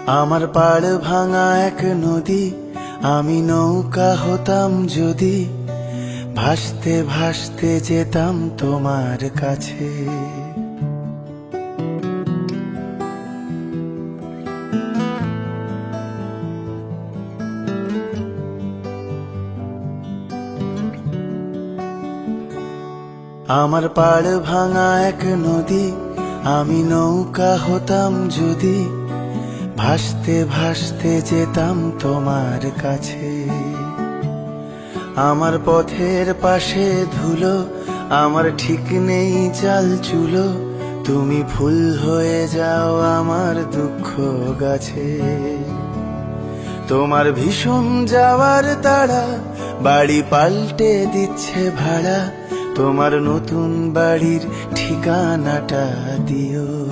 আমার পাড় ভাঙা এক নদী, আমি নৌকা হতাম যদি, ভাসতে ভাসতে যেতাম তোমার কাছে। আমার পাড় ভাঙা এক নদী, আমি নৌকা হতাম যদি, ভাসতে ভাসতে যেতাম তোমার কাছে। আমার পথের পাশে ধুলো, আমার ঠিক নেই চাল চুলো, তুমি ফুল হয়ে যাও আমার দুঃখ গাছে। তোমার ভীষণ যাওয়ার তাড়া, বাড়ি পাল্টে দিচ্ছে ভাড়া, তোমার নতুন বাড়ির ঠিকানাটা দিও।